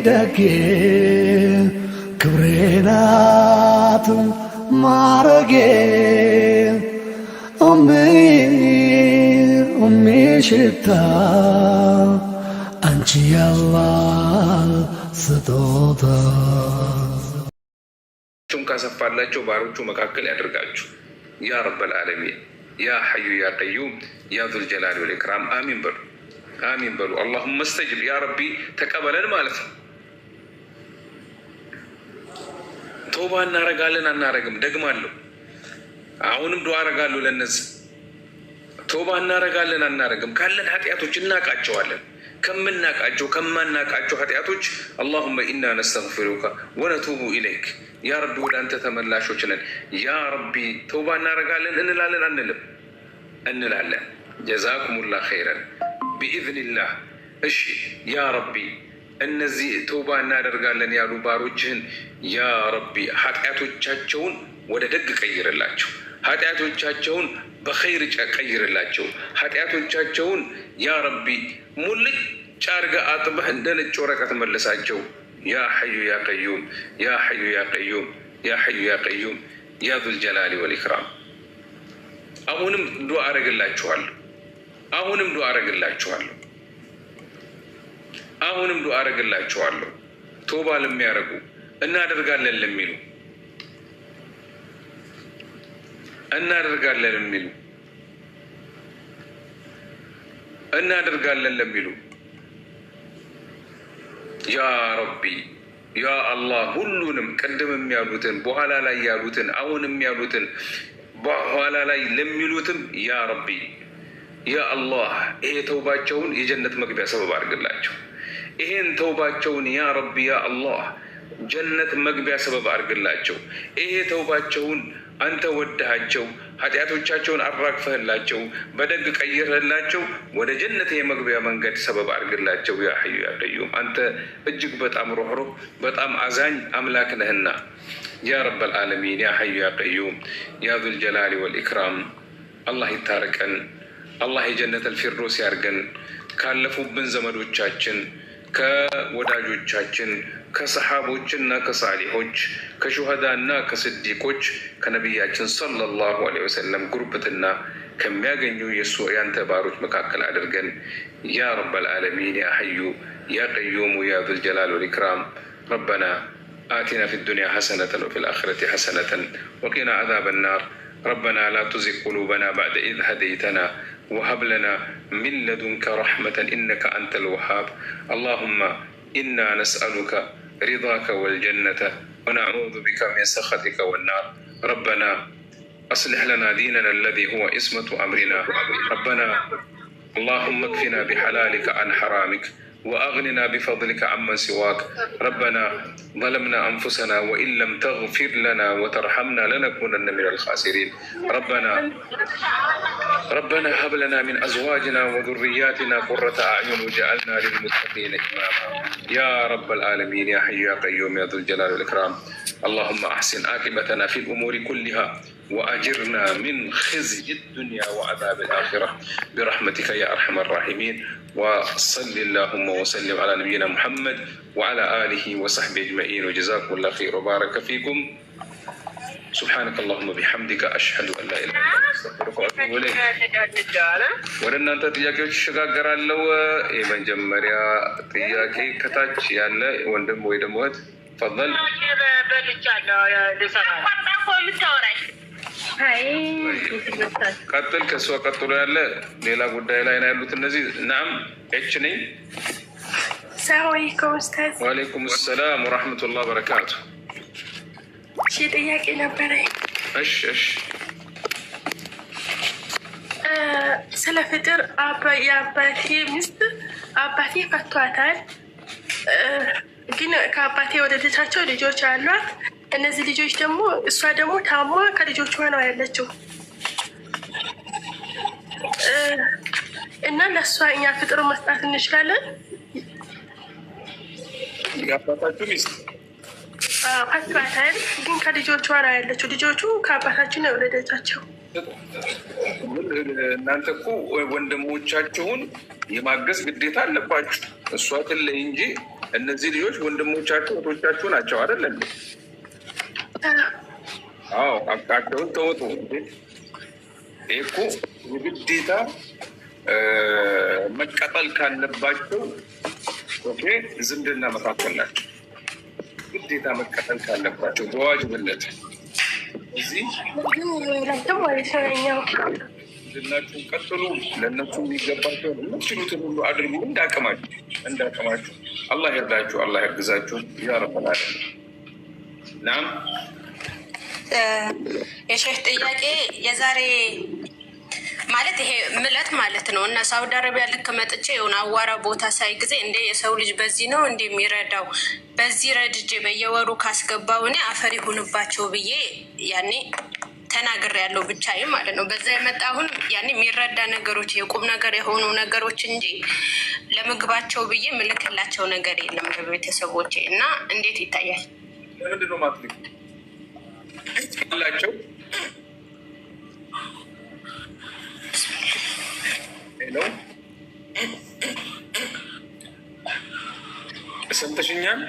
ደጌ ክብሬናት ማረጌ ሽታ አንቺ ያላህ ስጦታ ካሰፋላቸው ባሮቹ መካከል ያደርጋችሁ ያ ረበል ዓለሚን ያ ሐዩ ያ ቀዩም ያ ዙል ጀላሊ ወል ኢክራም አሚን በሉ አሚን በሉ። አላሁመ እስተጅብ ያ ረቢ ተቀበለን ማለት ነው። ቶባ እናረጋለን አናረግም ደግማለሁ። አሁንም ዱዓ አረጋለሁ ለነዚህ ቶባ እናረጋለን አናረግም ካለን ኃጢአቶች እናቃቸዋለን። ከምናቃቸው ከማናቃቸው ኃጢአቶች አላሁመ ኢና ነስተግፊሩከ ወነቱቡ ኢለይክ ያ ረቢ ወደ አንተ ተመላሾች ነን። ያ ረቢ ተውባ እናረጋለን እንላለን አንልም? እንላለን። ጀዛኩሙላህ ኸይረን ቢኢዝኒላህ። እሺ ያ ረቢ እነዚህ ተውባ እናደርጋለን ያሉ ባሮችህን ያ ረቢ ኃጢአቶቻቸውን ወደ ደግ ቀይርላቸው፣ ኃጢአቶቻቸውን በኸይር ቀይርላቸው፣ ኃጢአቶቻቸውን ያ ረቢ ሙልጭ አድርገህ አጥበህ እንደ ነጭ ወረቀት መልሳቸው። ያ ሐዩ ያ ቀዩም ያ ሐዩ ያ ቀዩም ያ ሐዩ ያ ቀዩም ያ ዙል ጀላሊ ወል ኢክራም። አሁንም ዱዓ አረግላችኋለሁ፣ አሁንም ዱዓ አረግላችኋለሁ፣ አሁንም ዱዓ አረግላችኋለሁ። ቶባ ለሚያረጉ እናደርጋለን ለሚሉ እናደርጋለን ለሚሉ እናደርጋለን ለሚሉ ያ ረቢ ያ አላህ ሁሉንም ቅድምም ያሉትን በኋላ ላይ ያሉትን አሁንም ያሉትን በኋላ ላይ ለሚሉትም ያ ረቢ ያ አላህ ይሄ ተውባቸውን የጀነት መግቢያ ሰበብ አድርግላቸው። ይሄን ተውባቸውን ያ ረቢ ያ አላህ ጀነት መግቢያ ሰበብ አድርግላቸው። ይሄ ተውባቸውን አንተ ወደሃቸው ኃጢአቶቻቸውን አራግፈህላቸው በደግ ቀይረህላቸው ወደ ጀነት የመግቢያ መንገድ ሰበብ አድርግላቸው። ያ ሐዩ ያ ቀዩም አንተ እጅግ በጣም ሩህሩህ በጣም አዛኝ አምላክ ነህና ያ ረበል ዓለሚን ያ ሐዩ ያ ቀዩም ያ ዙል ጀላሊ ወል ኢክራም። አላህ ይታረቀን፣ አላህ የጀነተል ፊርዶስ ያርገን። ካለፉብን ዘመዶቻችን ከወዳጆቻችን ከሰሓቦችና ከሳሊሖች ከሹሃዳና ከስዲቆች ከነቢያችን ሰለላሁ ዐለይሂ ወሰለም ጉርብትና ከሚያገኙ የሱ ያንተ ባሮች መካከል አድርገን ያ ረበል ዓለሚን ያ ሐዩ ያ ቀዩም ያ ዙል ጀላሊ ወል ኢክራም። ረበና አቲና ፊ ዱንያ ሐሰነተን ወፊል አኺረቲ ሐሰነተን ወቂና ዐዛበ ናር። ረበና ላ ቱዚግ ቁሉበና በዕደ ኢዝ ሀደይተና وهب لنا من لدنك رحمة إنك أنت الوهاب. اللهم إنا نسألك رضاك والجنة ونعوذ بك من سخطك والنار. ربنا أصلح لنا ديننا الذي هو عصمة أمرنا. ربنا اللهم اكفنا بحلالك عن حرامك وأغننا بفضلك عمن سواك. ربنا ظلمنا أنفسنا وإن لم تغفر لنا وترحمنا لنكونن من الخاسرين. ربنا هب لنا من أزواجنا وذرياتنا قرة أعين وجعلنا للمتقين إماما. يا رب العالمين يا حي يا قيوم يا ذو الجلال والإكرام. اللهم أحسن عاقبتنا في الأمور كلها وأجرنا من خزي الدنيا وعذاب الآخرة برحمتك يا أرحم الراحمين. وصل اللهم وسلم على نبينا محمد وعلى آله وصحبه أجمعين وجزاكم الله خير وبارك فيكم. سبحانك اللهم بحمدك أشهد أن لا إله إلا أنت أستغفرك وأتوب إليك. ولن أنت تياكي شغاغر الله إيمان جمريا تياكي كتاج يالا وندم ويدموت تفضل. ቀጥል ከእሷ ቀጥሎ ያለ ሌላ ጉዳይ ላይ ነው ያሉት እነዚህ። ናም ኤች ነኝ። ሰላም አለይኩም ኡስታዝ። ወአለይኩም ሰላም ወራህመቱላህ በረካቱ። እሺ ጥያቄ ነበረኝ። እሺ ስለ ፍጥር የአባቴ ሚስት አባቴ ፈቷታል፣ ግን ከአባቴ የወለደቻቸው ልጆች አሏት። እነዚህ ልጆች ደግሞ እሷ ደግሞ ታማ ከልጆቿ ነው ያለችው እና ለእሷ እኛ ፍጥሩ መስጣት እንችላለን? የአባታችሁ ሚስት ፈቷታል፣ ግን ከልጆቿ ነው ያለችው። ልጆቹ ከአባታችን ነው የወለደቻቸው። እናንተ እኮ ወንድሞቻችሁን የማገዝ ግዴታ አለባችሁ። እሷ ትለይ እንጂ እነዚህ ልጆች ወንድሞቻችሁ እህቶቻችሁ ናቸው አይደለም? አዎ ሀቃቸውን ተወጡ። ይህ እኮ የግዴታ መቀጠል ካለባቸው ዝምድና መካከል ናቸው። ግዴታ መቀጠል ካለባቸው በዋጅብነት እዚህ ዝምድናችሁን ቀጥሉ። ለእነሱ የሚገባቸው የምትችሉትን ሁሉ አድርጉ። እንዳቅማችሁ አላህ ይርዳችሁ፣ አላህ ያግዛችሁ። ያ ረበል ዓለሚን። ናም የሼህ ጥያቄ የዛሬ ማለት ይሄ ምለት ማለት ነው እና ሳውዲ አረቢያ ልክ መጥቼ የሆነ አዋራ ቦታ ሳይ ጊዜ እንደ የሰው ልጅ በዚህ ነው እንደ የሚረዳው በዚህ ረድጄ በየወሩ ካስገባው እኔ አፈር ይሁንባቸው ብዬ ያኔ ተናግር ያለው ብቻዬ ማለት ነው። በዛ የመጣ አሁን ያኔ የሚረዳ ነገሮች የቁም ነገር የሆኑ ነገሮች እንጂ ለምግባቸው ብዬ ምልክላቸው ነገር የለም ለቤተሰቦቼ። እና እንዴት ይታያል? ለምንድን ነው ማትልክ ላቸው? ሄሎ ሰምተሽኛል?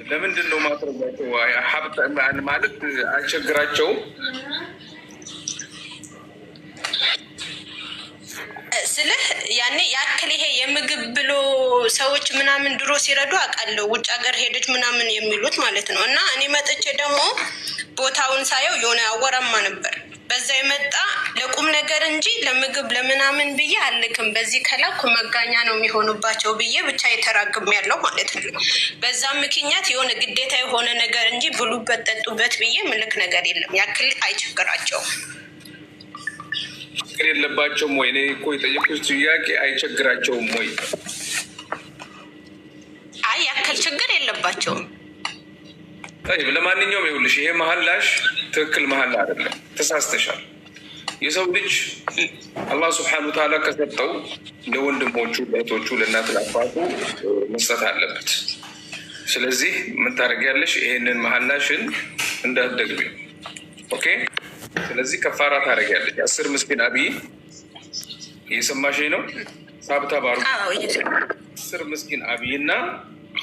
ለምንድን ነው ማትረጓቸው? ሀብት ማለት አይቸግራቸውም? ስልህ ያኔ ያክል ይሄ የምግብ ብሎ ሰዎች ምናምን ድሮ ሲረዱ አውቃለሁ። ውጭ ሀገር ሄደች ምናምን የሚሉት ማለት ነው። እና እኔ መጥቼ ደግሞ ቦታውን ሳየው የሆነ አወራማ ነበር። በዛ የመጣ ለቁም ነገር እንጂ ለምግብ ለምናምን ብዬ አልክም። በዚህ ከላኩ መጋኛ ነው የሚሆኑባቸው ብዬ ብቻ የተራግም ያለው ማለት ነው። በዛ ምክንያት የሆነ ግዴታ የሆነ ነገር እንጂ ብሉበት ጠጡበት ብዬ ምልክ ነገር የለም። ያክል አይቸግራቸውም። ችግር የለባቸውም ወይ? እኔ እኮ የጠየኩት ጥያቄ አይቸግራቸውም ወይ? አይ ያክል ችግር የለባቸውም። ለማንኛውም ይኸውልሽ ይሄ መሀላሽ ትክክል መሀላ አይደለም፣ ተሳስተሻል። የሰው ልጅ አላህ ስብሐነሁ ወተዓላ ከሰጠው ለወንድሞቹ፣ ለእህቶቹ፣ ለእናት ለአባቱ መስጠት አለበት። ስለዚህ ምን ታደርጊያለሽ? ይሄንን መሀላሽን እንዳትደግሚ። ኦኬ። ስለዚህ ከፋራ ታደርጊያለሽ። 10 ምስኪን አብይ እየሰማሽኝ ነው? ሳብታ ባሩ 10 ምስኪን አብይና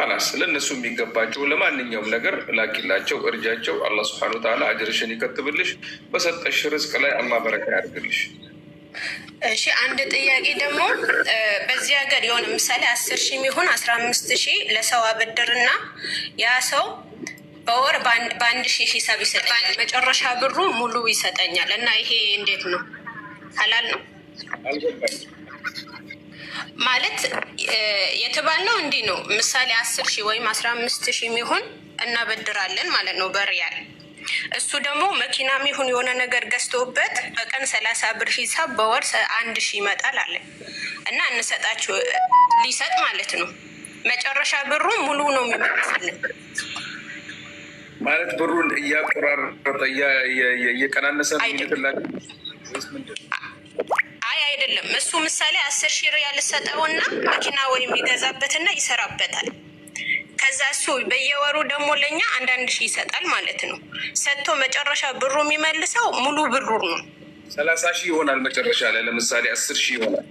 ላስ ለእነሱ የሚገባቸው ለማንኛውም ነገር ላኪላቸው፣ እርጃቸው። አላህ ስብሐነሁ ወተዓላ አጅርሽን ይከትብልሽ፣ በሰጠሽ ርዝቅ ላይ አላህ በረካ ያድርግልሽ። እሺ አንድ ጥያቄ ደግሞ በዚህ ሀገር የሆነ ምሳሌ 10,000 የሚሆን 15,000 ለሰው አበድርና ያ ሰው በወር በ1,000 ሂሳብ ይሰጠኛል፣ መጨረሻ ብሩ ሙሉ ይሰጠኛል። እና ይሄ እንዴት ነው? ሀላል ነው ማለት የተባልነው እንዲህ ነው። ምሳሌ 10,000 ወይም 15,000 የሚሆን እናበድራለን ማለት ነው በሪያል። እሱ ደግሞ መኪና የሚሆን የሆነ ነገር ገዝቶበት በቀን 30 ብር ሂሳብ በወር 1,000 ይመጣል አለ እና እንሰጣቸው ሊሰጥ ማለት ነው። መጨረሻ ብሩ ሙሉ ነው የሚመለስልን ማለት ብሩን እያቆራረጠ እየቀናነሰ አይደለም። እሱ ምሳሌ 10,000 ሪያል ሰጠውና መኪና ወይም ይገዛበትና ይሰራበታል። ከዛ እሱ በየወሩ ደግሞ ለኛ 1,000 ይሰጣል ማለት ነው። ሰጥቶ መጨረሻ ብሩ የሚመልሰው ሙሉ ብሩ ነው። 30,000 ይሆናል መጨረሻ ላይ። ለምሳሌ 10,000 ይሆናል።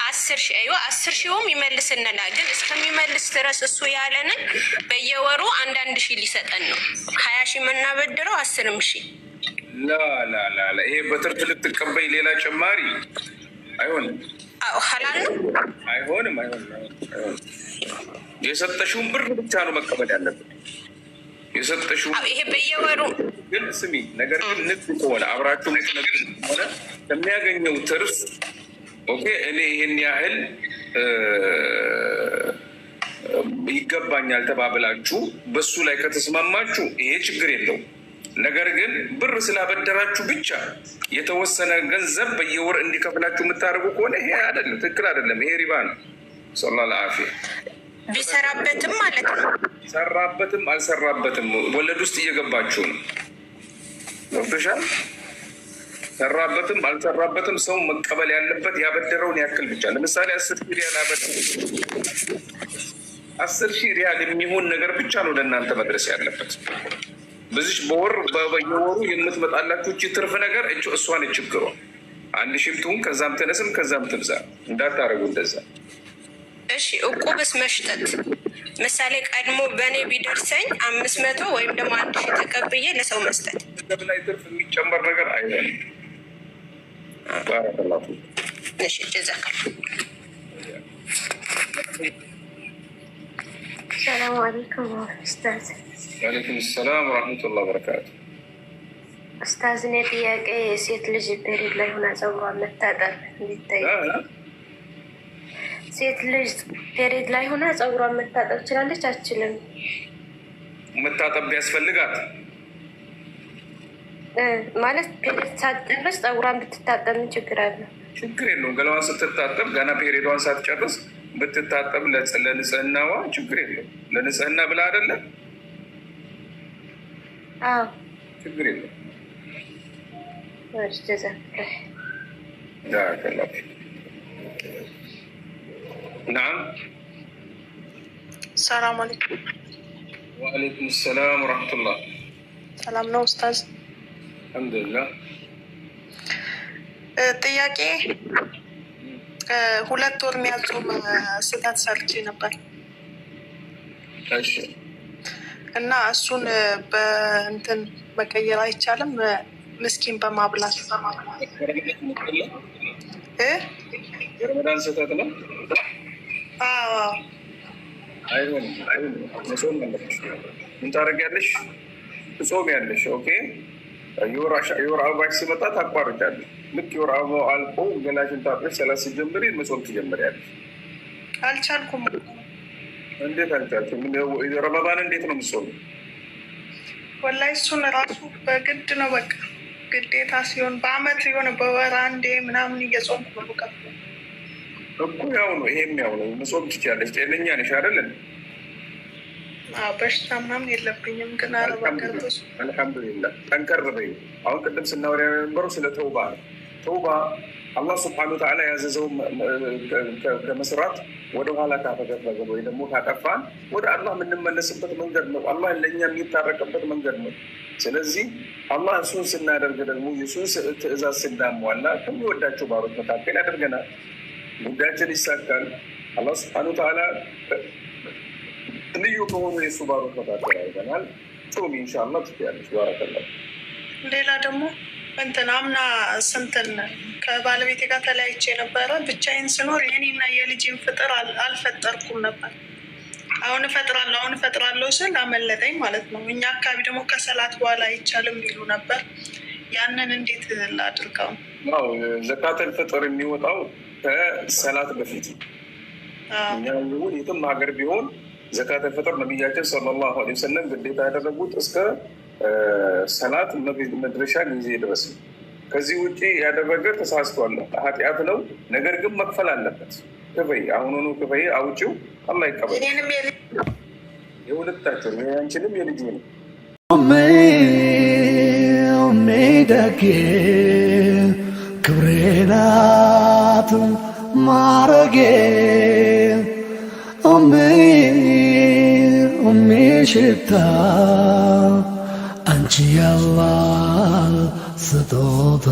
10,000 አይዋ 10,000 ይመልስልናል። ግን እስከሚመልስ ድረስ እሱ ያለንን በየወሩ 1,000 ሊሰጠን ነው። 20,000 የምናበድረው 10,000 ላ ይሄ በትርፍ ልትቀበይ ሌላ ጨማሪ አይሆንም። ሀላል ነው። አይሆንም። የሰጠሽውን ብር ብቻ ነው መቀበል ያለብን። የሰጠሽው ይሄ በየወሩ ግን ስሚ፣ ነገር ግን ንግድ ከሆነ አብራችሁ ንግድ ከሆነ የሚያገኘው ትርፍ ኦኬ፣ እኔ ይህን ያህል ይገባኛል ተባብላችሁ በሱ ላይ ከተስማማችሁ ይሄ ችግር የለውም። ነገር ግን ብር ስላበደራችሁ ብቻ የተወሰነ ገንዘብ በየወር እንዲከፍላችሁ የምታደርጉ ከሆነ ይሄ አይደለም፣ ትክክል አይደለም። ይሄ ሪባ ነው። ሰላላ አፊ ቢሰራበትም ማለት ነው። ሰራበትም አልሰራበትም ወለድ ውስጥ እየገባችሁ ነው። ገብቶሻል? ሰራበትም አልሰራበትም ሰው መቀበል ያለበት ያበደረውን ያክል ብቻ። ለምሳሌ 10,000 ሪያል አበደረ 10,000 ሪያል የሚሆን ነገር ብቻ ነው ለእናንተ መድረስ ያለበት። በዚህ በወር በየወሩ የምትመጣላችሁ እቺ ትርፍ ነገር እሷን ችግሯ 1,000 ትሁን ከዛም ተነስም ከዛም ትብዛ እንዳታረጉ እንደዛ። እሺ እቁብስ መሽጠት ምሳሌ ቀድሞ በእኔ ቢደርሰኝ 500 ወይም ደግሞ 1,000 ተቀብዬ ለሰው መስጠት ላይ ትርፍ የሚጨመር ነገር አይሆንም። ባረከላሁ። እሺ ጀዛከላ። ሰላም አለይኩም ኡስታዝ። ወአለይኩም ሰላም ወራህመቱላሂ ወበረካቱ። ኡስታዝ እኔ ጥያቄ ሴት ልጅ ፔሪድ ላይ ሆና ፀጉሯን መታጠብ እንዲታይ፣ ሴት ልጅ ፔሪድ ላይ ሆና ፀጉሯን መታጠብ ትችላለች አትችልም? መታጠብ ቢያስፈልጋት ማለት ፔሪድ ሳትጨርስ ፀጉሯን ብትታጠብ ምን ችግር አለው? ችግር የለውም። ገላዋን ስትታጠብ ገና ፔሪዷን ሳትጨርስ ብትታጠብ ለንጽህናዋ ችግር የለውም። ለንጽህና ብላ አይደለም ችግር የለውም። ናም ሰላም አለይኩም። ወአለይኩም ሰላም ወረሕመቱላህ። ሰላም ነው ኡስታዝ? አልሐምዱሊላህ። ጥያቄ 2 ወር የሚያጾም ስህተት ሰርቼ ነበር እና እሱን በእንትን መቀየር አይቻልም? ምስኪን በማብላት የረመዳን ስህተት ነው። አይሆንም። መጾም አለብሽ። ምን ታደርጊያለሽ? ትጾሚያለሽ። ኦኬ። የወር አበባሽ ሲመጣ ታቋርጫለሽ። ልክ የወር አበባው አልቆ ገላሽን ታጥበሽ ሰላት ስትጀምሪ መጾም ትጀምሪያለሽ። አልቻልኩም። እንዴት አልቻልኩም? ረመዳን እንዴት ነው የምትጾሚው? ወላሂ እሱን ራሱ በግድ ነው በቃ ግዴታ ሲሆን በአመት የሆነ በወር አንዴ ምናምን እየጾምኩ ነው እኮ። ያው ነው ይሄም ያው ነው። መጾም ትችያለሽ። ጤነኛ ነሽ አይደለም? በሽታ ምናምን የለብኝም። ግን አረባገርበሱ አልሐምዱሊላህ። ጠንከር በይ። አሁን ቅድም ስናወራ የነበረው ስለ ተውባ ነው። ተውባ አላህ ስብሐነሁ ወተዓላ ያዘዘው ከመስራት ወደኋላ ካፈገፈገን ወይ ደግሞ ካጠፋን ወደ አላህ የምንመለስበት መንገድ ነው። አላህ ለእኛ የሚታረቅበት መንገድ ነው። ስለዚህ አላህ እሱን ስናደርግ ደግሞ የሱን ትእዛዝ ስናሟላ ከሚወዳቸው ባሮች መካከል ያደርገናል። ጉዳያችን ይሳካል። አላህ ስብሐነሁ ወተዓላ ልዩ ከሆኑ የሱ ባሮች መካከል ያደርገናል። ጾም ኢንሻአላህ ትያለሽ። ባረከላህ። ሌላ ደግሞ እንትን አምና ስንትን ከባለቤቴ ጋር ተለያይቼ ነበረ። ብቻዬን ስኖር የኔና የልጅን ፍጥር አልፈጠርኩም ነበር። አሁን እፈጥራለሁ ስል አመለጠኝ ማለት ነው። እኛ አካባቢ ደግሞ ከሰላት በኋላ አይቻልም ይሉ ነበር። ያንን እንዴት ላድርገው? ዘካተል ፍጥር የሚወጣው ከሰላት በፊት እኛ ይሁን የትም ሀገር ቢሆን ዘካተል ፍጥር ነቢያችን ሰለላሁ ዐለይሂ ወሰለም ግዴታ ያደረጉት እስከ ሰላት መድረሻ ጊዜ ድረስ ነው። ከዚህ ውጭ ያደረገ ተሳስቷል፣ ኃጢአት ነው። ነገር ግን መክፈል አለበት። ክፈይ፣ አሁኑኑ ክፈይ፣ አውጪው፣ አላህ ይቀበል። የሁለታቸው አንቺንም የልጅ ነው። ደጌ ክብሬ ናት ማረጌ ሽታ አንቺ ያላህ ስጦታ